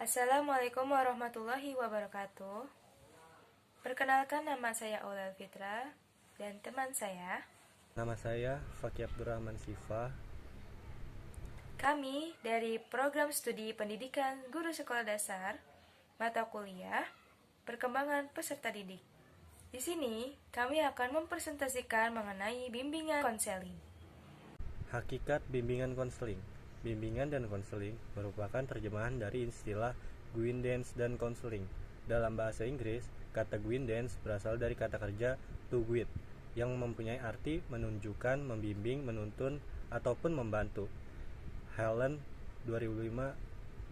Assalamualaikum warahmatullahi wabarakatuh. Perkenalkan, nama saya Aulal Fitra dan teman saya. Nama saya Fakih Abdurrahman Sifa. Kami dari Program Studi Pendidikan Guru Sekolah Dasar, mata kuliah Perkembangan Peserta Didik. Di sini, kami akan mempresentasikan mengenai bimbingan konseling. Hakikat bimbingan konseling. Bimbingan dan konseling merupakan terjemahan dari istilah guidance dan konseling. Dalam bahasa Inggris, kata guidance berasal dari kata kerja to guide, yang mempunyai arti menunjukkan, membimbing, menuntun, ataupun membantu. Helen 2005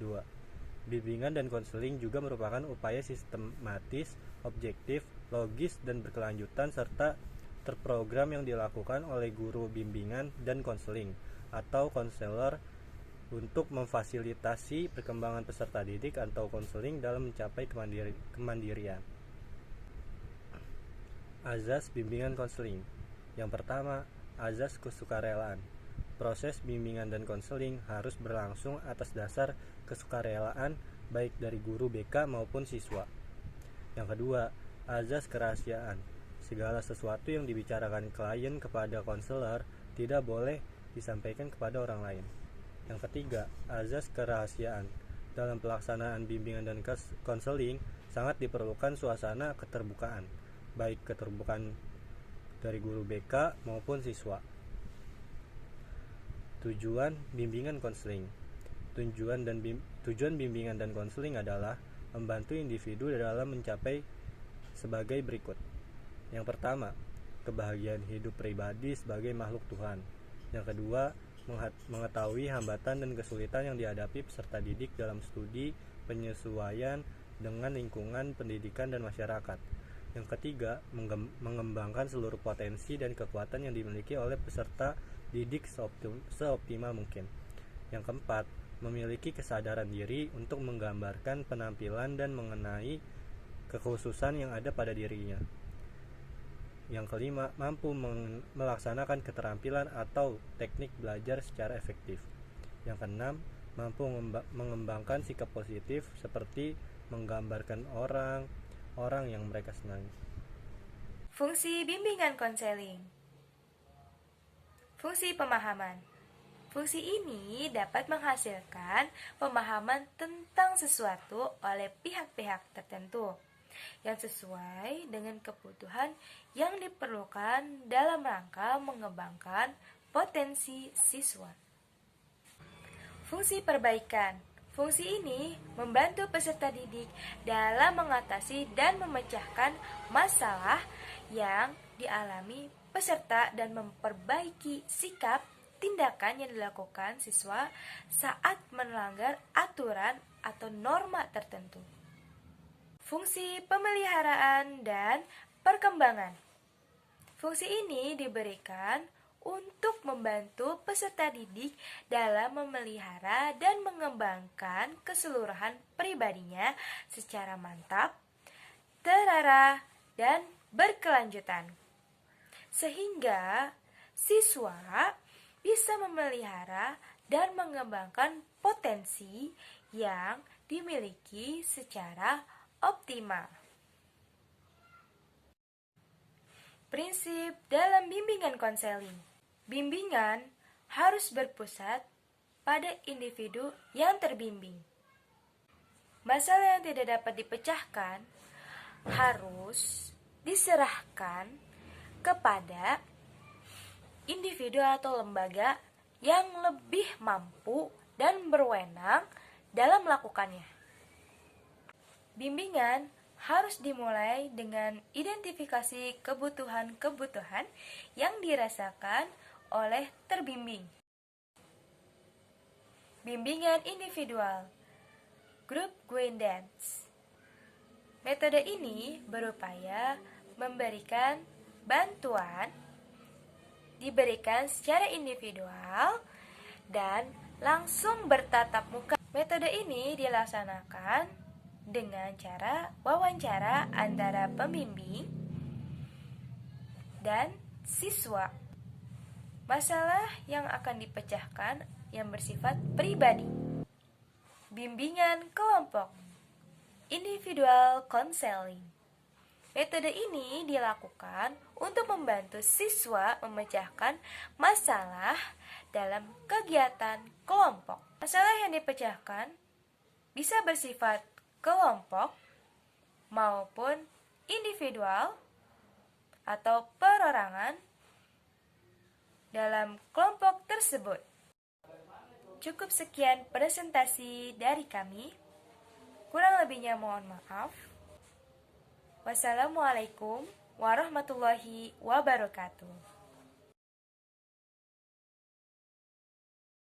2. Bimbingan dan konseling juga merupakan upaya sistematis, objektif, logis, dan berkelanjutan serta terprogram yang dilakukan oleh guru bimbingan dan konseling atau konselor untuk memfasilitasi perkembangan peserta didik atau konseling dalam mencapai kemandirian. Azas bimbingan konseling. Yang pertama, azas kesukarelaan. Proses bimbingan dan konseling harus berlangsung atas dasar kesukarelaan baik dari guru BK maupun siswa. Yang kedua, azas kerahasiaan. Segala sesuatu yang dibicarakan klien kepada konselor tidak boleh disampaikan kepada orang lain. Yang ketiga, azas kerahasiaan. Dalam pelaksanaan bimbingan dan konseling sangat diperlukan suasana keterbukaan, baik keterbukaan dari guru BK maupun siswa. Tujuan bimbingan konseling. Tujuan bimbingan dan konseling adalah membantu individu dalam mencapai sebagai berikut. Yang pertama, kebahagiaan hidup pribadi sebagai makhluk Tuhan. Yang kedua, mengetahui hambatan dan kesulitan yang dihadapi peserta didik dalam studi penyesuaian dengan lingkungan pendidikan dan masyarakat. Yang ketiga, mengembangkan seluruh potensi dan kekuatan yang dimiliki oleh peserta didik seoptimal mungkin. Yang keempat, memiliki kesadaran diri untuk menggambarkan penampilan dan mengenai kekhususan yang ada pada dirinya. Yang kelima, mampu melaksanakan keterampilan atau teknik belajar secara efektif. Yang keenam, mampu mengembangkan sikap positif seperti menggambarkan orang yang mereka senangi. Fungsi bimbingan konseling. Fungsi pemahaman. Fungsi ini dapat menghasilkan pemahaman tentang sesuatu oleh pihak-pihak tertentu yang sesuai dengan kebutuhan yang diperlukan dalam rangka mengembangkan potensi siswa. Fungsi perbaikan. Fungsi ini membantu peserta didik dalam mengatasi dan memecahkan masalah yang dialami peserta dan memperbaiki sikap tindakan yang dilakukan siswa saat melanggar aturan atau norma tertentu. Fungsi pemeliharaan dan perkembangan. Fungsi ini diberikan untuk membantu peserta didik dalam memelihara dan mengembangkan keseluruhan pribadinya secara mantap, terarah, dan berkelanjutan, sehingga siswa bisa memelihara dan mengembangkan potensi yang dimiliki secara optimal. Prinsip dalam bimbingan konseling. Bimbingan harus berpusat pada individu yang terbimbing. Masalah yang tidak dapat dipecahkan harus diserahkan kepada individu atau lembaga yang lebih mampu dan berwenang dalam melakukannya. Bimbingan harus dimulai dengan identifikasi kebutuhan-kebutuhan yang dirasakan oleh terbimbing. Bimbingan individual, group guidance. Metode ini berupaya memberikan bantuan diberikan secara individual dan langsung bertatap muka. Metode ini dilaksanakan dengan cara wawancara antara pembimbing dan siswa. Masalah yang akan dipecahkan yang bersifat pribadi. bimbingan kelompok, individual counseling. Metode ini dilakukan untuk membantu siswa memecahkan masalah dalam kegiatan kelompok. Masalah yang dipecahkan bisa bersifat kelompok maupun individual atau perorangan dalam kelompok tersebut. Cukup sekian presentasi dari kami. Kurang lebihnya mohon maaf. Wassalamualaikum warahmatullahi wabarakatuh.